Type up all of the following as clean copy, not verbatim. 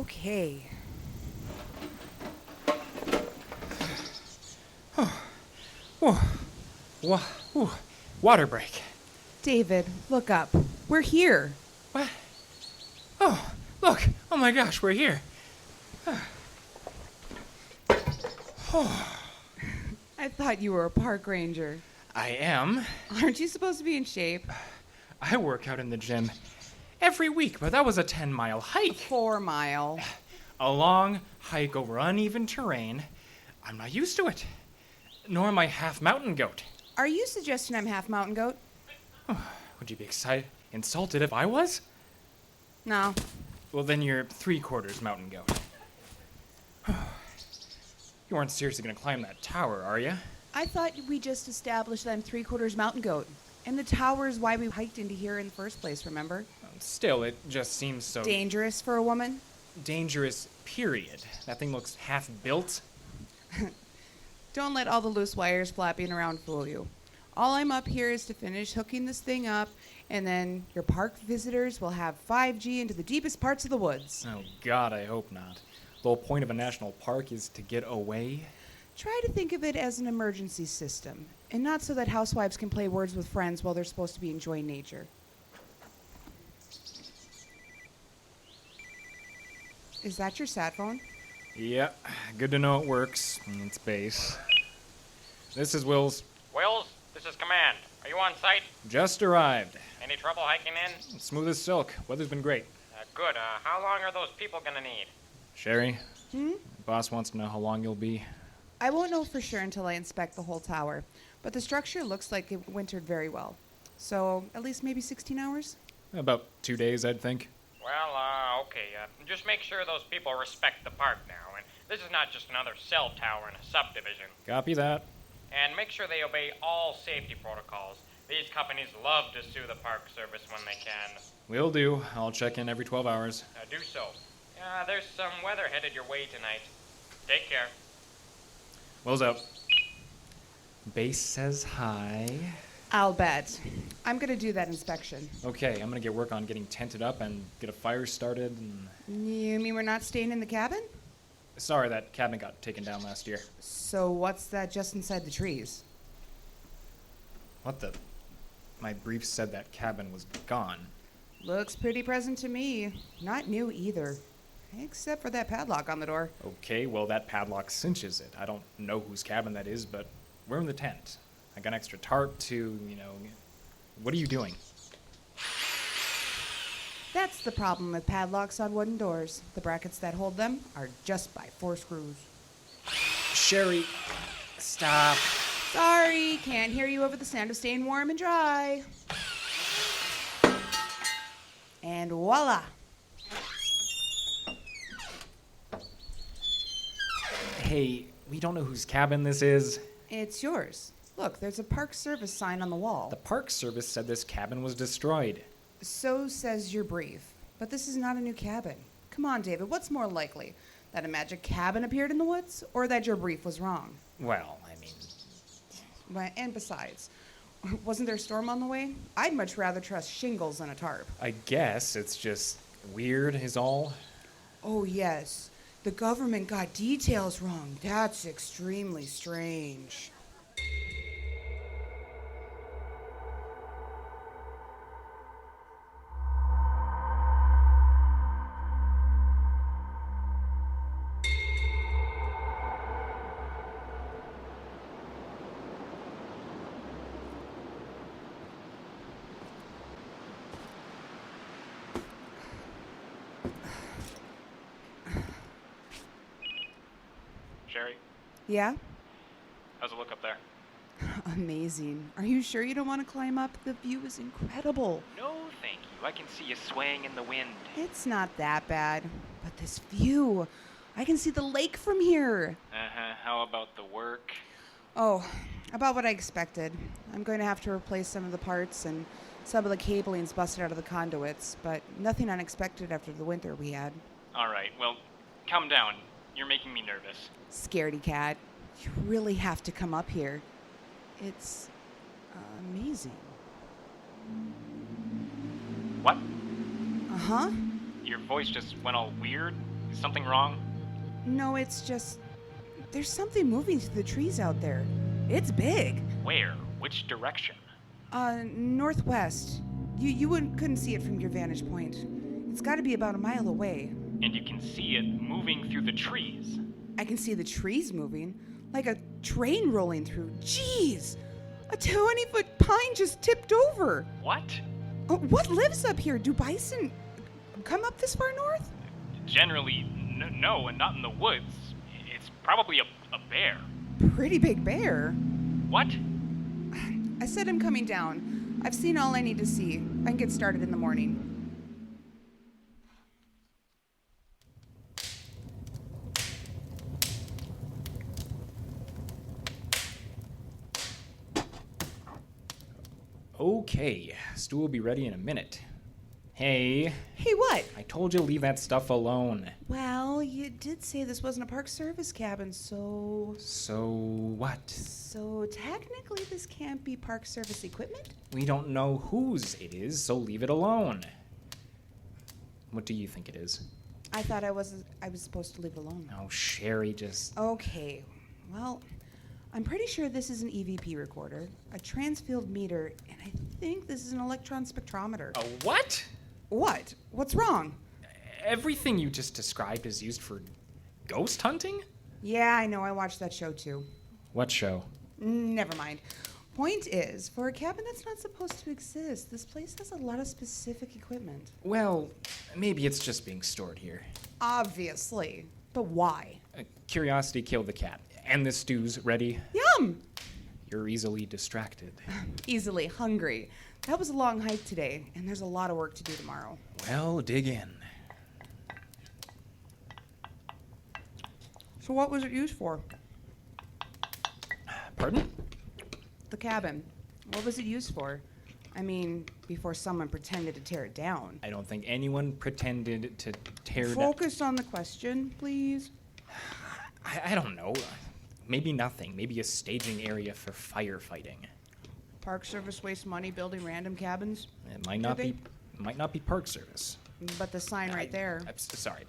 Okay. Water break. David, look up. We're here. What? Oh, look. Oh my gosh, we're here. I thought you were a park ranger. I am. Aren't you supposed to be in shape? I work out in the gym every week, but that was a 10-mile hike. 4 mile. A long hike over uneven terrain. I'm not used to it. Nor am I half mountain goat. Are you suggesting I'm half mountain goat? Would you be insulted if I was? No. Well, then you're 3/4 mountain goat. You aren't seriously going to climb that tower, are you? I thought we just established that I'm 3/4 mountain goat. And the tower is why we hiked into here in the first place, remember? Still, it just seems so... Dangerous for a woman? Dangerous, period. That thing looks half built. Don't let all the loose wires flapping around fool you. All I'm up here is to finish hooking this thing up, and then your park visitors will have 5G into the deepest parts of the woods. Oh, God, I hope not. The whole point of a national park is to get away. Try to think of it as an emergency system, and not so that housewives can play words with friends while they're supposed to be enjoying nature. Is that your sat phone? Yeah, good to know it works. It's base. This is Wills. Wills, this is Command. Are you on site? Just arrived. Any trouble hiking in? Smooth as silk. Weather's been great. Good. How long are those people gonna need? Cheri? Boss wants to know how long you'll be. I won't know for sure until I inspect the whole tower, but the structure looks like it wintered very well. So, at least maybe 16 hours? About 2 days, I'd think. Well, okay. Just make sure those people respect the park now. And this is not just another cell tower in a subdivision. Copy that. And make sure they obey all safety protocols. These companies love to sue the Park Service when they can. Will do. I'll check in every 12 hours. Do so. There's some weather headed your way tonight. Take care. Will's out. Base says hi. I'll bet. I'm going to do that inspection. Okay, I'm gonna get work on getting tented up and get a fire started and... You mean we're not staying in the cabin? Sorry, that cabin got taken down last year. So what's that just inside the trees? What the... My brief said that cabin was gone. Looks pretty present to me. Not new either. Except for that padlock on the door. Okay, well, that padlock cinches it. I don't know whose cabin that is, but we're in the tent. I got an extra tarp to, What are you doing? That's the problem with padlocks on wooden doors. The brackets that hold them are just by 4 screws. Cheri, stop. Sorry, can't hear you over the sound of staying warm and dry. And voila! Hey, we don't know whose cabin this is. It's yours. Look, there's a Park Service sign on the wall. The Park Service said this cabin was destroyed. So says your brief. But this is not a new cabin. Come on, David, what's more likely? That a magic cabin appeared in the woods, or that your brief was wrong? Well, I mean... And besides, wasn't there a storm on the way? I'd much rather trust shingles than a tarp. I guess it's just weird is all. Oh, yes. The government got details wrong. That's extremely strange. Cheri, Yeah? how's it look up there? Amazing. Are you sure you don't want to climb up? The view is incredible. No, thank you. I can see you swaying in the wind. It's not that bad. But this view, I can see the lake from here. How about the work? Oh, about what I expected. I'm going to have to replace some of the parts, and some of the cabling's busted out of the conduits, but nothing unexpected after the winter we had. All right, well, calm down. You're making me nervous. Scaredy cat. You really have to come up here. It's amazing. What? Uh-huh. Your voice just went all weird? Something wrong? No, it's just... There's something moving through the trees out there. It's big. Where? Which direction? Northwest. You couldn't see it from your vantage point. It's got to be about a mile away. And you can see it moving through the trees. I can see the trees moving, like a train rolling through. Jeez! A 20-foot pine just tipped over. What? What lives up here? Do bison come up this far north? Generally, no, and not in the woods. It's probably a bear. Pretty big bear. What? I said I'm coming down. I've seen all I need to see. I can get started in the morning. Okay, stew will be ready in a minute. Hey, Hey, what? I told you to leave that stuff alone. Well, you did say this wasn't a Park Service cabin, so... So what? So technically this can't be Park Service equipment? We don't know whose it is, so leave it alone. What do you think it is? I thought I was supposed to leave it alone. Oh, Cheri, just... Okay, well, I'm pretty sure this is an EVP recorder, a transfield meter, and I think this is an electron spectrometer. A what? What? What's wrong? Everything you just described is used for ghost hunting? Yeah, I know, I watched that show too. What show? Never mind. Point is, for a cabin that's not supposed to exist, this place has a lot of specific equipment. Well, maybe it's just being stored here. Obviously. But why? Curiosity killed the cat. And the stew's ready. Yum! You're easily distracted. Easily hungry. That was a long hike today, and there's a lot of work to do tomorrow. Well, dig in. So what was it used for? Pardon? The cabin. What was it used for? I mean, before someone pretended to tear it down. I don't think anyone pretended to tear down. Focus on the question, please. I don't know. Maybe nothing. Maybe a staging area for firefighting. Park Service wastes money building random cabins? It might not be. Might not be Park Service. But the sign right there. I'm sorry.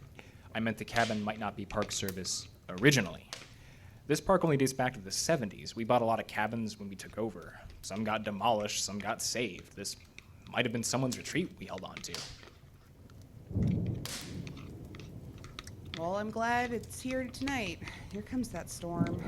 I meant the cabin might not be Park Service originally. This park only dates back to the 70s. We bought a lot of cabins when we took over. Some got demolished, some got saved. This might have been someone's retreat we held on to. Well, I'm glad it's here tonight. Here comes that storm.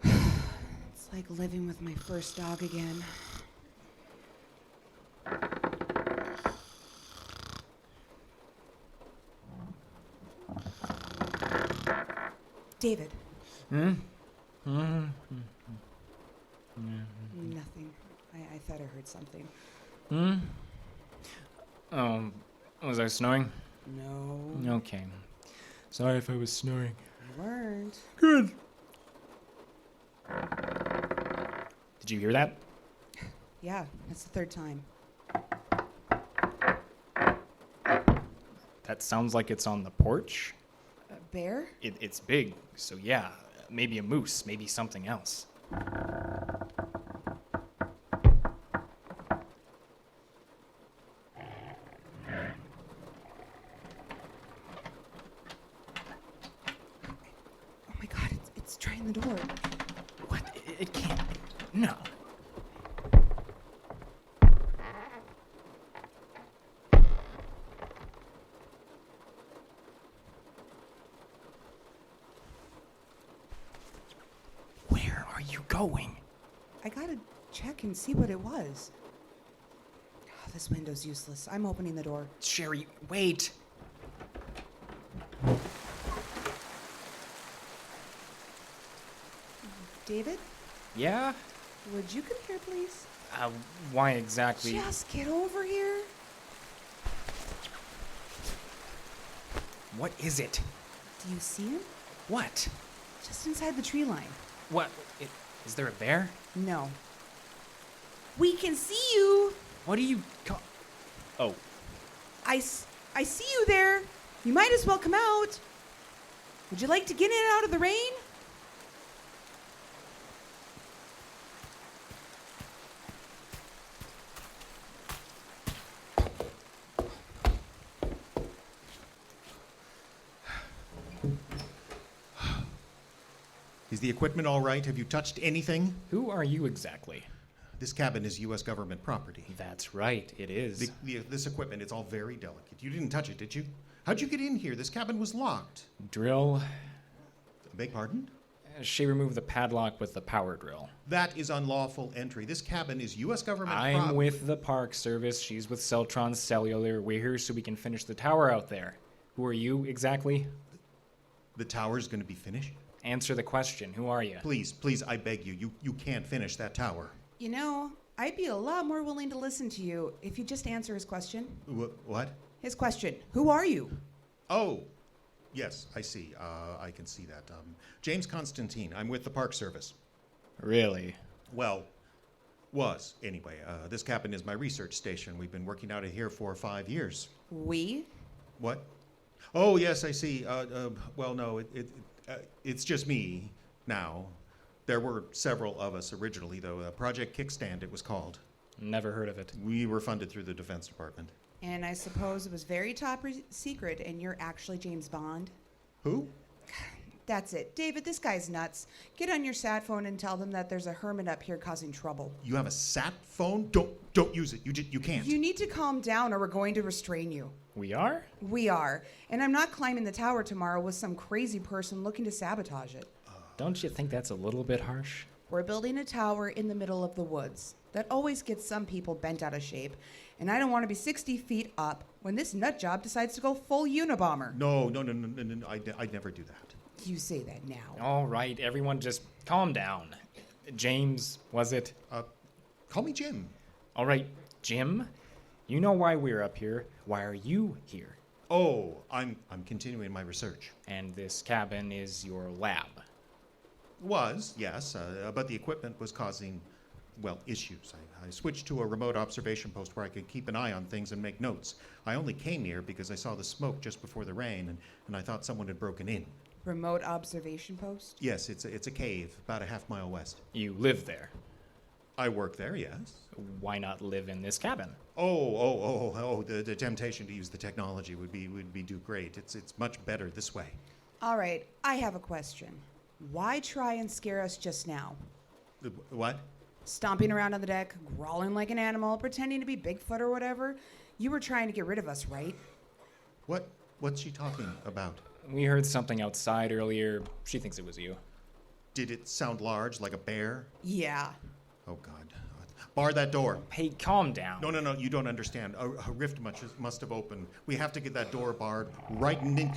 It's like living with my first dog again. David. Nothing. I thought I heard something. Was I snoring? No. Okay. Sorry if I was snoring. You weren't. Good. Did you hear that? Yeah, that's the third time. That sounds like it's on the porch. A bear? It's big, so yeah. Maybe a moose, maybe something else. Oh my god, it's trying the door. What? It can't. No. Where are you going? I gotta check and see what it was. Oh, this window's useless. I'm opening the door. Cheri, wait. David, Yeah? would you come here, please? Why exactly? Just get over here. What is it? Do you see him? What? Just inside the tree line. What? Is there a bear? No. We can see you. What do you Oh, I see you there. You might as well come out. Would you like to get in and out of the rain? Is the equipment all right? Have you touched anything? who are you exactly? This cabin is U.S. government property. That's right, it is. This equipment, it's all very delicate. You didn't touch it, did you? How'd you get in here? This cabin was locked. Drill. Beg pardon? She removed the padlock with the power drill. That is unlawful entry. This cabin is U.S. government I'm with the Park Service. She's with Celtron Cellular. We're here so we can finish the tower out there. Who are you exactly? The tower's going to be finished? Answer the question. Who are you? Please, I beg you. You can't finish that tower. You know, I'd be a lot more willing to listen to you if you just answer his question. What? His question. Who are you? Oh, yes, I see. I can see that. James Constantine. I'm with the Park Service. Really? Well, was, anyway. This cabin is my research station. We've been working out of here for 5 years. We? What? Oh, yes, I see. Well, no, it's just me now. There were several of us originally, though. Project Kickstand, it was called. Never heard of it. We were funded through the Defense Department. And I suppose it was very top secret, and you're actually James Bond? Who? That's it. David, this guy's nuts. Get on your sat phone and tell them that there's a hermit up here causing trouble. You have a sat phone? Don't use it. You can't. You need to calm down or we're going to restrain you. We are? We are. And I'm not climbing the tower tomorrow with some crazy person looking to sabotage it. Don't you think that's a little bit harsh? We're building a tower in the middle of the woods. That always gets some people bent out of shape. And I don't want to be 60 feet up when this nut job decides to go full Unabomber. No. I'd never do that. You say that now. All right, everyone just calm down. James, was it? Call me Jim. All right, Jim, you know why we're up here. Why are you here? Oh, I'm continuing my research. And this cabin is your lab. Was, yes, but the equipment was causing, well, issues. I switched to a remote observation post where I could keep an eye on things and make notes. I only came here because I saw the smoke just before the rain, and I thought someone had broken in. Remote observation post? Yes, it's a cave about a half-mile west. You live there. I work there, yes. Why not live in this cabin? Oh, the temptation to use the technology would be do great. It's much better this way. All right, I have a question. Why try and scare us just now? What? Stomping around on the deck, growling like an animal, pretending to be Bigfoot or whatever. You were trying to get rid of us, right? What's she talking about? We heard something outside earlier. She thinks it was you. Did it sound large, like a bear? Yeah. Oh, God. Bar that door. Hey, calm down. No, you don't understand. A rift must have opened. We have to get that door barred right in...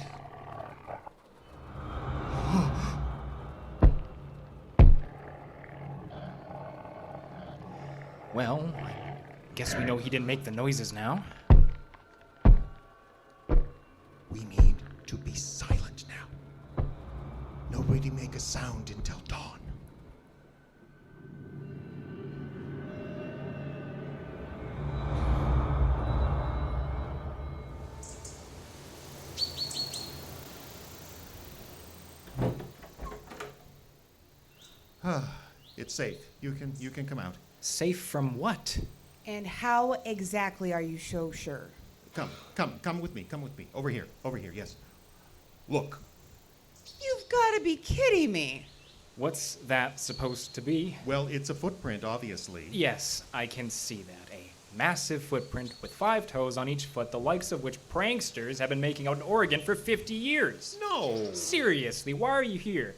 Well, I guess we know he didn't make the noises now. We need to be silent now. Nobody make a sound until dawn. It's safe. You can come out. Safe from what? And how exactly are you so sure? Come with me. Come with me. Over here, yes. Look. You've got to be kidding me. What's that supposed to be? Well, it's a footprint, obviously. Yes, I can see that. A massive footprint with 5 toes on each foot, the likes of which pranksters have been making out in Oregon for 50 years. No. Seriously, why are you here?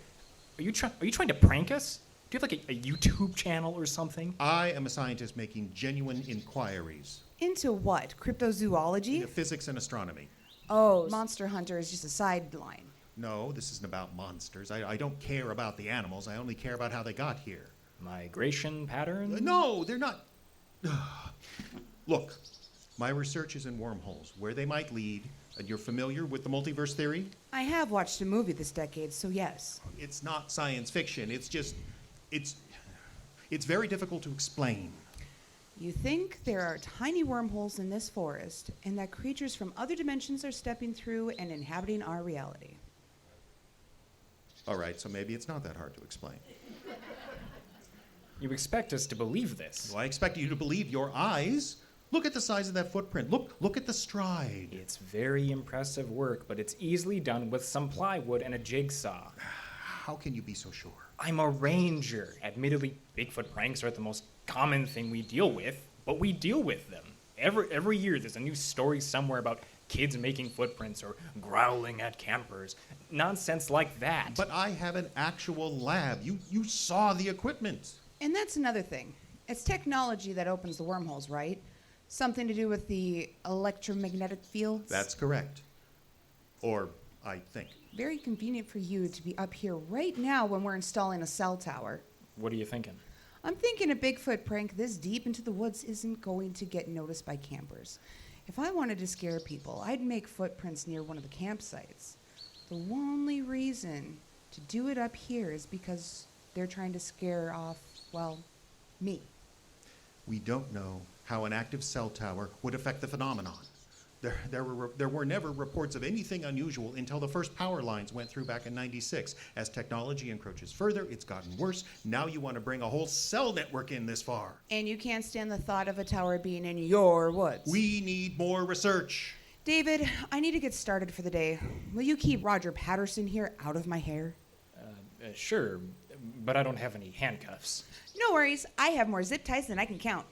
Are you trying to prank us? Do you have like a YouTube channel or something? I am a scientist making genuine inquiries. Into what? Cryptozoology? Physics and astronomy. Oh, Monster Hunter is just a sideline. No, this isn't about monsters. I don't care about the animals. I only care about how they got here. Migration patterns? No, they're not. Look, my research is in wormholes, where they might lead. And you're familiar with the multiverse theory? I have watched a movie this decade, so yes. It's not science fiction. It's just, it's very difficult to explain. You think there are tiny wormholes in this forest and that creatures from other dimensions are stepping through and inhabiting our reality. All right, so maybe it's not that hard to explain. You expect us to believe this? Well, I expect you to believe your eyes. Look at the size of that footprint. Look at the stride. It's very impressive work, but it's easily done with some plywood and a jigsaw. How can you be so sure? I'm a ranger. Admittedly, Bigfoot pranks aren't the most common thing we deal with, but we deal with them. Every year there's a new story somewhere about kids making footprints or growling at campers. Nonsense like that. But I have an actual lab. You saw the equipment. And that's another thing. It's technology that opens the wormholes, right? Something to do with the electromagnetic fields? That's correct. Or, I think. Very convenient for you to be up here right now when we're installing a cell tower. What are you thinking? I'm thinking a Bigfoot prank this deep into the woods isn't going to get noticed by campers. If I wanted to scare people, I'd make footprints near one of the campsites. The only reason to do it up here is because they're trying to scare off, well, me. We don't know how an active cell tower would affect the phenomenon. There were never reports of anything unusual until the first power lines went through back in '96. As technology encroaches further, it's gotten worse. Now you want to bring a whole cell network in this far. And you can't stand the thought of a tower being in your woods. We need more research. David, I need to get started for the day. Will you keep Roger Patterson here out of my hair? Sure, but I don't have any handcuffs. No worries. I have more zip ties than I can count.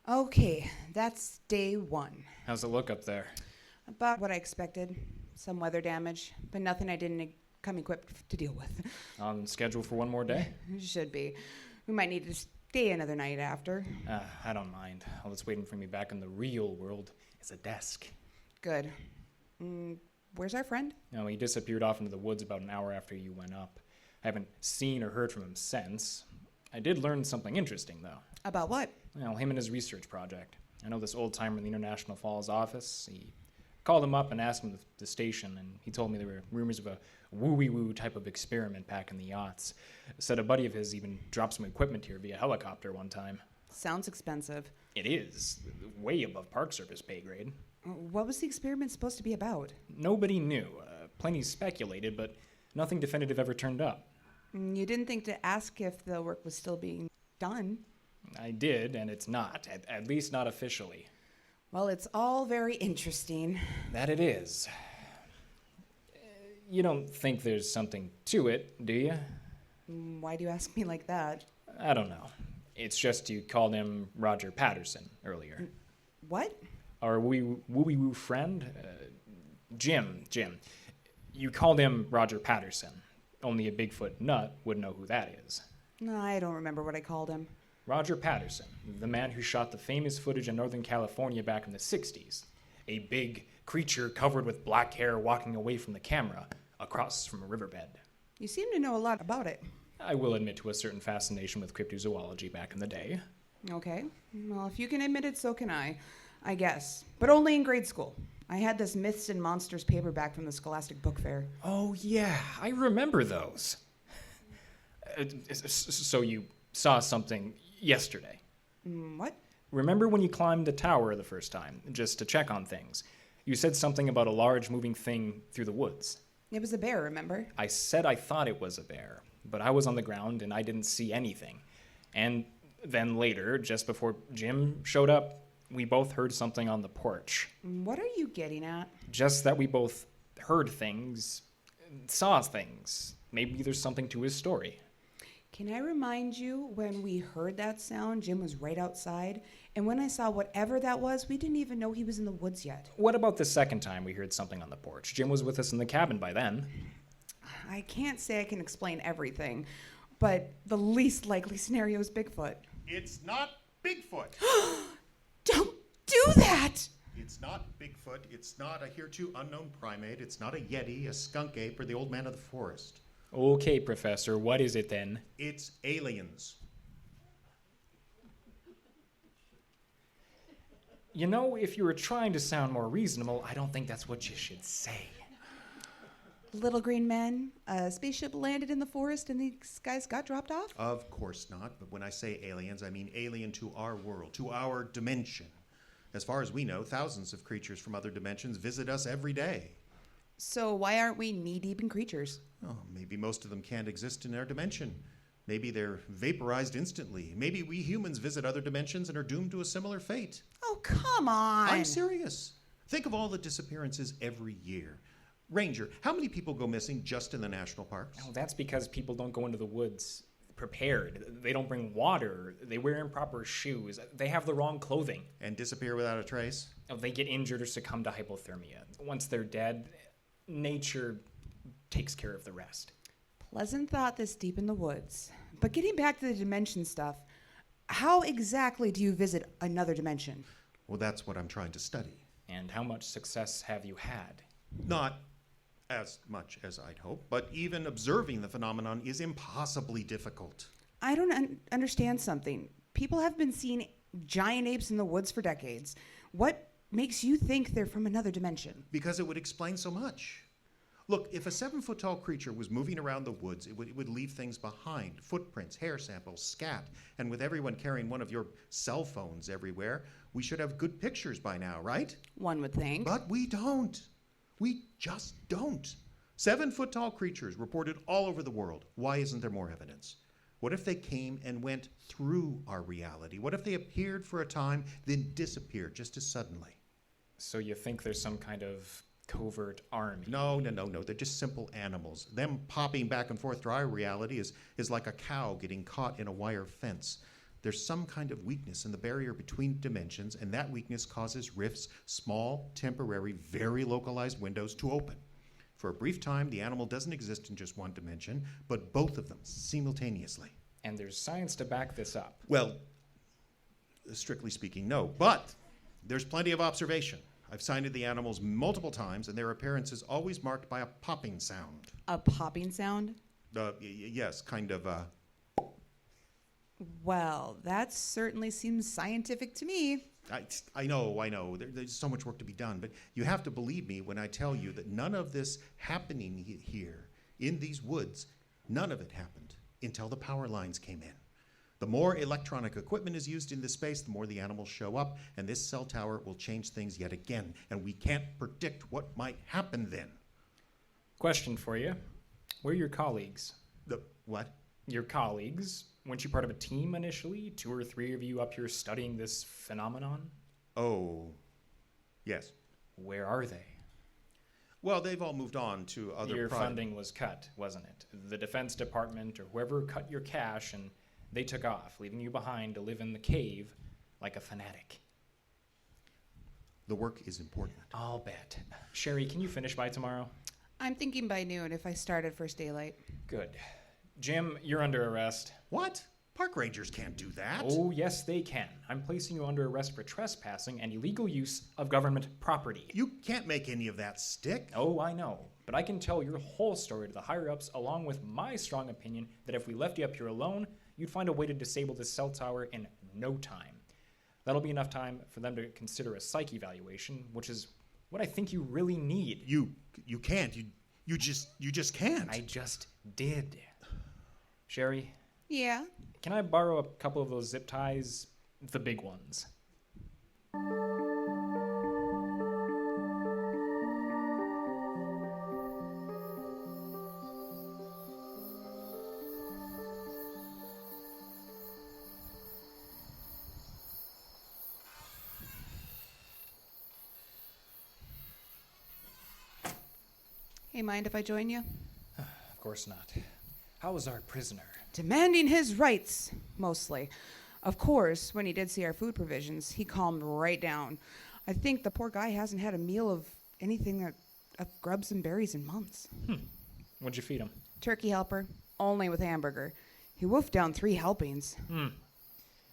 Okay, that's day one. How's it look up there? About what I expected. Some weather damage, but nothing I didn't come equipped to deal with. On schedule for one more day? Should be. We might need to stay another night after. I don't mind. All that's waiting for me back in the real world is a desk. Good. Where's our friend? No, he disappeared off into the woods about an hour after you went up. I haven't seen or heard from him since. I did learn something interesting, though. About what? Well, him and his research project. I know this old-timer in the International Falls office. He called him up and asked him the station, and he told me there were rumors of a woo-wee-woo type of experiment back in the yachts. Said a buddy of his even dropped some equipment here via helicopter one time. Sounds expensive. It is. Way above Park Service pay grade. What was the experiment supposed to be about? Nobody knew. Plenty speculated, but nothing definitive ever turned up. You didn't think to ask if the work was still being done? I did, and it's not. At least not officially. Well, it's all very interesting. That it is. You don't think there's something to it, do you? Why do you ask me like that? I don't know. It's just you called him Roger Patterson earlier. What? Our woo-wee-woo friend? Jim. You called him Roger Patterson. Only a Bigfoot nut would know who that is. No, I don't remember what I called him. Roger Patterson, the man who shot the famous footage in Northern California back in the 60s. A big creature covered with black hair walking away from the camera across from a riverbed. You seem to know a lot about it. I will admit to a certain fascination with cryptozoology back in the day. Okay. Well, if you can admit it, so can I guess. But only in grade school. I had this Myths and Monsters paperback from the Scholastic Book Fair. Oh, yeah, I remember those. So you saw something yesterday? What? Remember when you climbed the tower the first time, just to check on things? You said something about a large moving thing through the woods. It was a bear, remember? I said I thought it was a bear, but I was on the ground and I didn't see anything. And then later, just before Jim showed up, we both heard something on the porch. What are you getting at? Just that we both heard things, saw things. Maybe there's something to his story. Can I remind you, when we heard that sound, Jim was right outside, and when I saw whatever that was, we didn't even know he was in the woods yet. What about the second time we heard something on the porch? Jim was with us in the cabin by then. I can't say I can explain everything, but the least likely scenario is Bigfoot. It's not Bigfoot. Don't do that! It's not Bigfoot. It's not a hereto unknown primate. It's not a yeti, a skunk ape, or the old man of the forest. Okay, Professor, what is it then? It's aliens. You know, if you were trying to sound more reasonable, I don't think that's what you should say. Little green men, a spaceship landed in the forest and these guys got dropped off? Of course not, but when I say aliens, I mean alien to our world, to our dimension. As far as we know, thousands of creatures from other dimensions visit us every day. So why aren't we knee-deep in creatures? Oh, maybe most of them can't exist in our dimension. Maybe they're vaporized instantly. Maybe we humans visit other dimensions and are doomed to a similar fate. Oh, come on. I'm serious. Think of all the disappearances every year. Ranger, how many people go missing just in the national parks? Oh, that's because people don't go into the woods prepared. They don't bring water. They wear improper shoes. They have the wrong clothing. And disappear without a trace? Oh, they get injured or succumb to hypothermia. Once they're dead, nature takes care of the rest. Pleasant thought this deep in the woods. But getting back to the dimension stuff, how exactly do you visit another dimension? Well, that's what I'm trying to study. And how much success have you had? Not as much as I'd hope, but even observing the phenomenon is impossibly difficult. I don't understand something. People have been seeing giant apes in the woods for decades. What makes you think they're from another dimension? Because it would explain so much. Look, if a 7-foot-tall creature was moving around the woods, it would leave things behind. Footprints, hair samples, scat. And with everyone carrying one of your cell phones everywhere, we should have good pictures by now, right? One would think. But we don't. We just don't. 7-foot-tall creatures reported all over the world. Why isn't there more evidence? What if they came and went through our reality? What if they appeared for a time, then disappeared just as suddenly? So you think there's some kind of covert army? No. They're just simple animals. Them popping back and forth to our reality is like a cow getting caught in a wire fence. There's some kind of weakness in the barrier between dimensions, and that weakness causes rifts, small, temporary, very localized windows to open. For a brief time, the animal doesn't exist in just one dimension, but both of them simultaneously. And there's science to back this up. Well, strictly speaking, no. But there's plenty of observation. I've sighted the animals multiple times, and their appearance is always marked by a popping sound. A popping sound? Yes, kind of. Well, that certainly seems scientific to me. I know. There's so much work to be done, but you have to believe me when I tell you that none of this happening here in these woods, none of it happened until the power lines came in. The more electronic equipment is used in this space, the more the animals show up, and this cell tower will change things yet again, and we can't predict what might happen then. Question for you. Where are your colleagues? The what? Your colleagues? Weren't you part of a team initially? 2 or 3 of you up here studying this phenomenon? Oh, yes. Where are they? Well, they've all moved on to other Your funding was cut, wasn't it? The Defense Department or whoever cut your cash, and they took off, leaving you behind to live in the cave like a fanatic. The work is important. I'll bet. Cheri, can you finish by tomorrow? I'm thinking by noon if I start at first daylight. Good. Jim, you're under arrest. What? Park rangers can't do that. Oh, yes, they can. I'm placing you under arrest for trespassing and illegal use of government property. You can't make any of that stick. Oh, I know. But I can tell your whole story to the higher-ups along with my strong opinion that if we left you up here alone, you'd find a way to disable this cell tower in no time. That'll be enough time for them to consider a psych evaluation, which is what I think you really need. You can't. You just can't. I just did. Cheri, Yeah? can I borrow a couple of those zip ties? The big ones. Hey, mind if I join you? Of course not. How is our prisoner? Demanding his rights, mostly. Of course, when he did see our food provisions, he calmed right down. I think the poor guy hasn't had a meal of anything of grubs and berries in months. What'd you feed him? Turkey helper, only with hamburger. He wolfed down 3 helpings.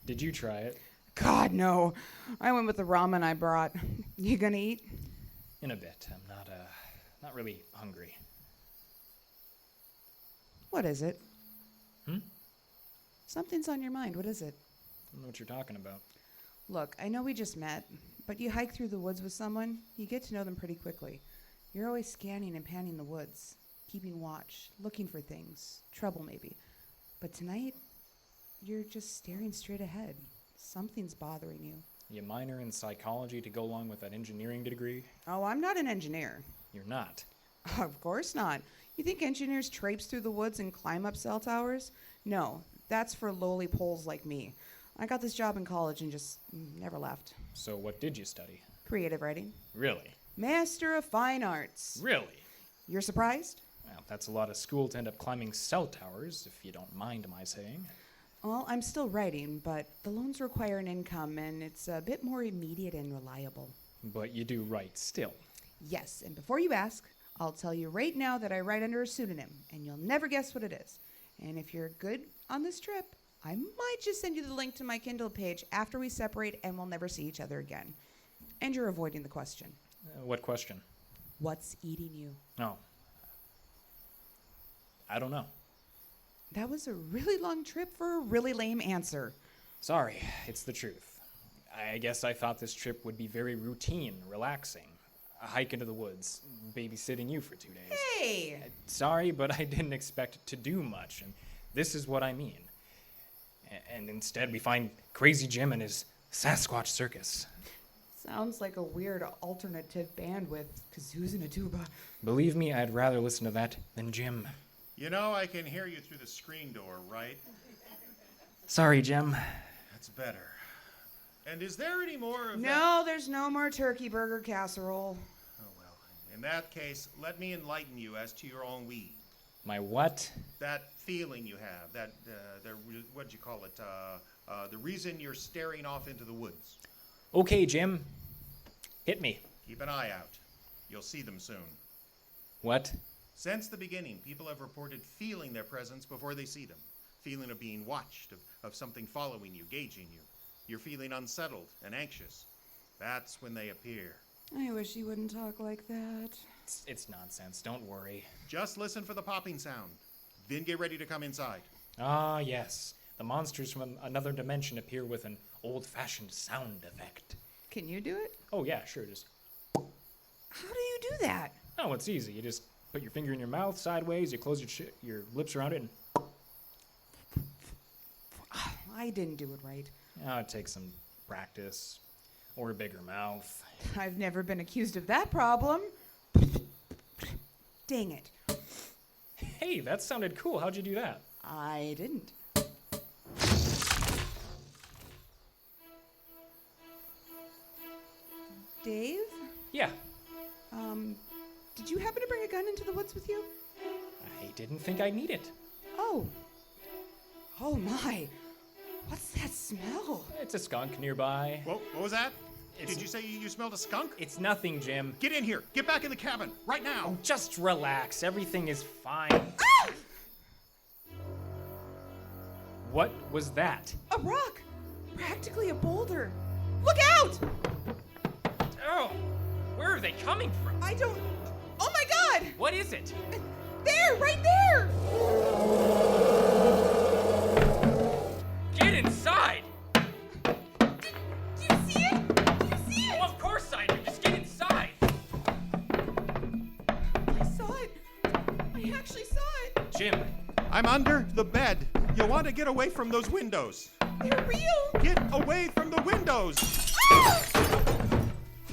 Did you try it? God, no. I went with the ramen I brought. You gonna eat? In a bit. I'm not really hungry. What is it? Something's on your mind. What is it? I don't know what you're talking about. Look, I know we just met, but you hike through the woods with someone, you get to know them pretty quickly. You're always scanning and panning the woods, keeping watch, looking for things, trouble maybe. But tonight, you're just staring straight ahead. Something's bothering you. You minor in psychology to go along with that engineering degree? Oh, I'm not an engineer. You're not. Of course not. You think engineers traipse through the woods and climb up cell towers? No, that's for lowly poles like me. I got this job in college and just never left. So what did you study? Creative writing. Really? Master of Fine Arts. Really? You're surprised? Well, that's a lot of school to end up climbing cell towers, if you don't mind my saying. Well, I'm still writing, but the loans require an income, and it's a bit more immediate and reliable. But you do write still. Yes, and before you ask, I'll tell you right now that I write under a pseudonym, and you'll never guess what it is. And if you're good on this trip, I might just send you the link to my Kindle page after we separate and we'll never see each other again. And you're avoiding the question. What question? What's eating you? Oh. I don't know. That was a really long trip for a really lame answer. Sorry, it's the truth. I guess I thought this trip would be very routine, relaxing. A hike into the woods, babysitting you for 2 days. Hey! Sorry, but I didn't expect to do much, and this is what I mean. And instead we find Crazy Jim and his Sasquatch Circus. Sounds like a weird alternative band with kazoos and a tuba. Believe me, I'd rather listen to that than Jim. You know, I can hear you through the screen door, right? Sorry, Jim. That's better. And is there any more of that? No, there's no more turkey burger casserole. Oh, well. In that case, let me enlighten you as to your ennui. My what? That feeling you have, what'd you call it? The reason you're staring off into the woods. Okay, Jim. Hit me. Keep an eye out. You'll see them soon. What? Since the beginning, people have reported feeling their presence before they see them. Feeling of being watched, of something following you, gauging you. You're feeling unsettled and anxious. That's when they appear. I wish you wouldn't talk like that. It's nonsense. Don't worry. Just listen for the popping sound. Then get ready to come inside. Ah, yes. The monsters from another dimension appear with an old-fashioned sound effect. Can you do it? Oh, yeah, sure. Just... How do you do that? Oh, it's easy. You just put your finger in your mouth sideways, you close your lips around it, and... I didn't do it right. Oh, it takes some practice. Or a bigger mouth. I've never been accused of that problem. Dang it. Hey, that sounded cool. How'd you do that? I didn't. Dave? Yeah. Did you happen to bring a gun into the woods with you? I didn't think I'd need it. Oh. Oh my. What's that smell? It's a skunk nearby. What was that? It's- Did you say you smelled a skunk? It's nothing, Jim. Get in here. Get back in the cabin. Right now. Oh, just relax. Everything is fine. Ah! What was that? A rock. Practically a boulder. Look out! Oh, where are they coming from? I don't... Oh my god! What is it? There! Right there! Get inside! Do you see it? Do you see it? Oh, of course I do. Just get inside. I saw it. I actually saw it. Jim, I'm under the bed. You'll want to get away from those windows. They're real. Get away from the windows. Ah!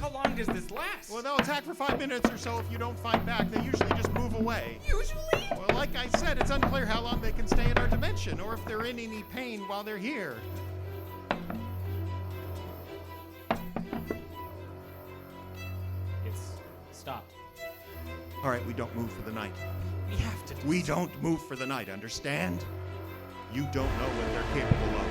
how long does this last? Well, they'll attack for 5 minutes or so if you don't fight back. They usually just move away. Usually? Well, like I said, it's unclear how long they can stay in our dimension or if they're in any pain while they're here. It's stopped. All right, we don't move for the night. We have to do We don't move for the night, understand? You don't know what they're capable of.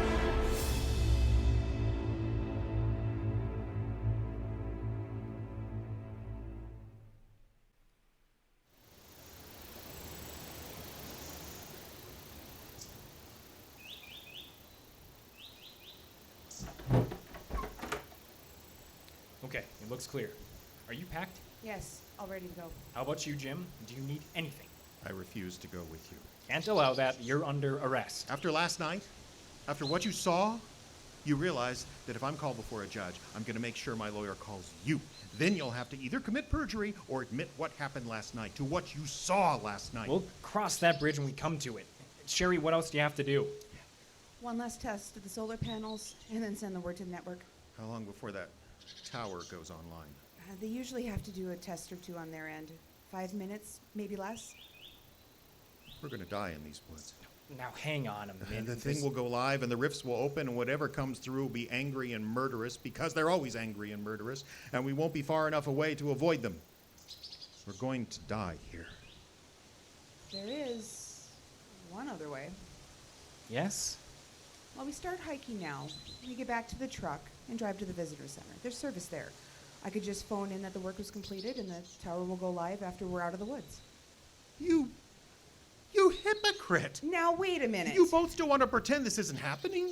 Okay, it looks clear. Are you packed? Yes, all ready to go. How about you, Jim? Do you need anything? I refuse to go with you. Can't allow that. You're under arrest. After last night? After what you saw? You realize that if I'm called before a judge, I'm going to make sure my lawyer calls you. Then you'll have to either commit perjury or admit what happened last night, to what you saw last night. We'll cross that bridge when we come to it. Cheri, what else do you have to do? One last test of the solar panels, and then send the word to the network. How long before that tower goes online? They usually have to do a test or two on their end. 5 minutes, maybe less. We're going to die in these woods. Now, hang on a minute. And the thing will go live, and the rifts will open, and whatever comes through will be angry and murderous, because they're always angry and murderous, and we won't be far enough away to avoid them. We're going to die here. There is one other way. Yes? Well, we start hiking now. We get back to the truck and drive to the visitor center. There's service there. I could just phone in that the work was completed, and the tower will go live after we're out of the woods. You hypocrite! Now, wait a minute. You both still want to pretend this isn't happening?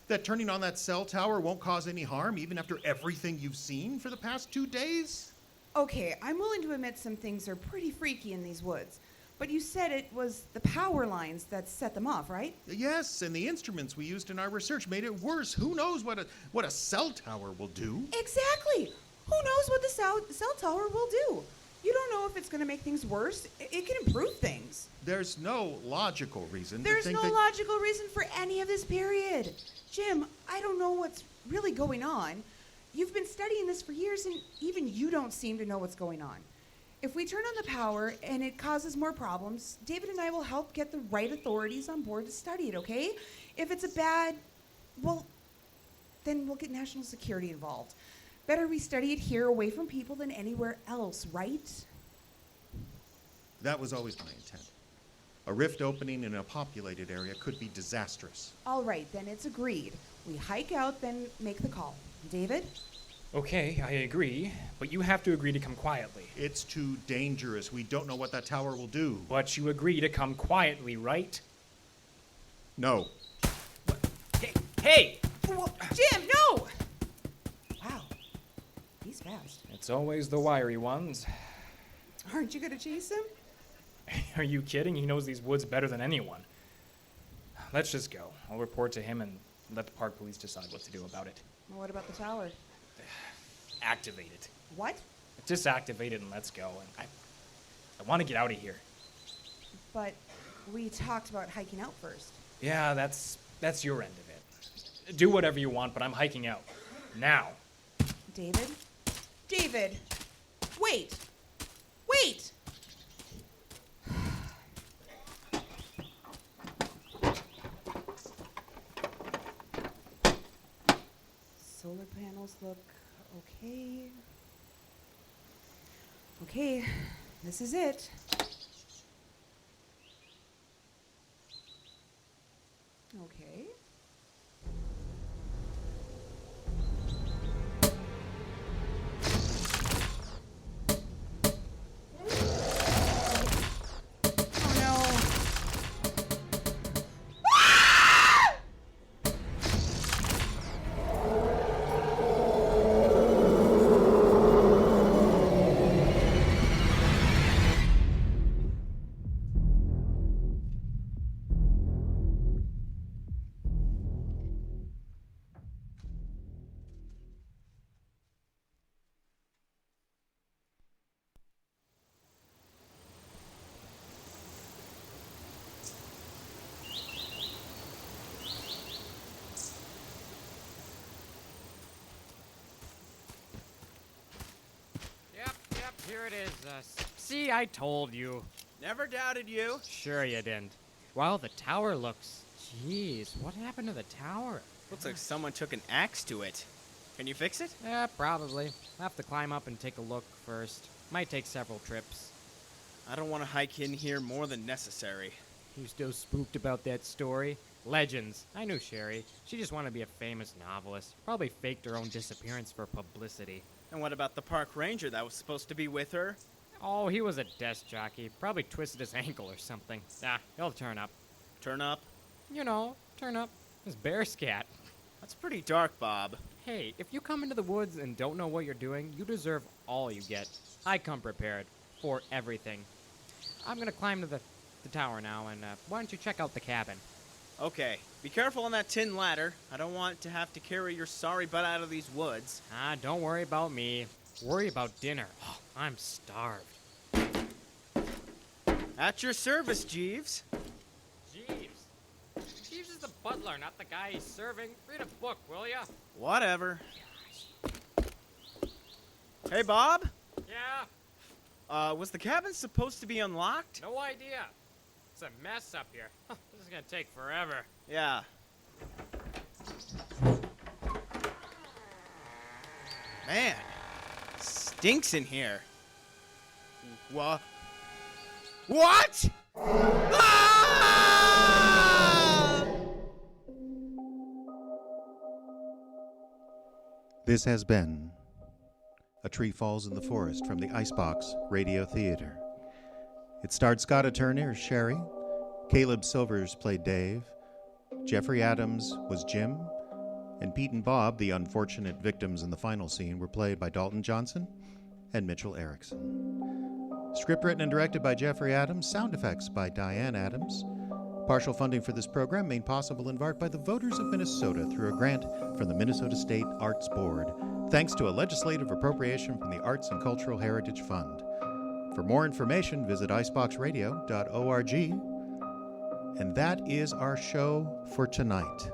That turning on that cell tower won't cause any harm, even after everything you've seen for the past 2 days? Okay, I'm willing to admit some things are pretty freaky in these woods. But you said it was the power lines that set them off, right? Yes, and the instruments we used in our research made it worse. Who knows what a cell tower will do? Exactly! Who knows what the cell tower will do? You don't know if it's going to make things worse. It can improve things. There's no logical reason to There's think no that... logical reason for any of this, period. Jim, I don't know what's really going on. You've been studying this for years, and even you don't seem to know what's going on. If we turn on the power and it causes more problems, David and I will help get the right authorities on board to study it, okay? If it's a bad, well, then we'll get national security involved. Better we study it here away from people than anywhere else, right? That was always my intent. A rift opening in a populated area could be disastrous. All right, then it's agreed. We hike out, then make the call. David? Okay, I agree, but you have to agree to come quietly. It's too dangerous. We don't know what that tower will do. But you agree to come quietly, right? No. Hey! Jim, no! Wow, he's fast. It's always the wiry ones. Aren't you going to chase him? Are you kidding? He knows these woods better than anyone. Let's just go. I'll report to him and let the park police decide what to do about it. Well, what about the tower? Activate it. What? Just activate it and let's go. And I want to get out of here. But we talked about hiking out first. Yeah, that's your end of it. Do whatever you want, but I'm hiking out. Now. David? David! Wait! Wait! Solar panels look okay. Okay, this is it. Okay. Oh no. Yep, here it is. See, I told you. Never doubted you. Sure you didn't. Well, the tower looks... Jeez, what happened to the tower? Looks like someone took an axe to it. Can you fix it? Yeah, probably. I'll have to climb up and take a look first. Might take several trips. I don't want to hike in here more than necessary. You still spooked about that story? Legends. I knew Cheri. She just wanted to be a famous novelist. Probably faked her own disappearance for publicity. And what about the park ranger that was supposed to be with her? Oh, he was a desk jockey. Probably twisted his ankle or something. Nah, he'll turn up. Turn up? You know, turn up. His bear scat. That's pretty dark, Bob. Hey, if you come into the woods and don't know what you're doing, you deserve all you get. I come prepared for everything. I'm gonna climb to the tower now, and why don't you check out the cabin? Okay, be careful on that tin ladder. I don't want to have to carry your sorry butt out of these woods. Don't worry about me. Worry about dinner. Oh, I'm starved. At your service, Jeeves. Jeeves. Jeeves is the butler, not the guy he's serving. Read a book, will ya? Whatever. Hey, Bob? Yeah? Was the cabin supposed to be unlocked? No idea. It's a mess up here. This is gonna take forever. Yeah. Man, stinks in here. What? Ah! This has been A Tree Falls in the Forest from the Icebox Radio Theater. It starred Scotta Turner as Cheri, Caleb Silvers played Dave, Jeffrey Adams was Jim, and Pete and Bob, the unfortunate victims in the final scene, were played by Dalton Johnson and Mitchell Erickson. Script written and directed by Jeffrey Adams, sound effects by Diane Adams. Partial funding for this program made possible in part by the voters of Minnesota through a grant from the Minnesota State Arts Board, thanks to a legislative appropriation from the Arts and Cultural Heritage Fund. For more information, visit iceboxradio.org. And that is our show for tonight.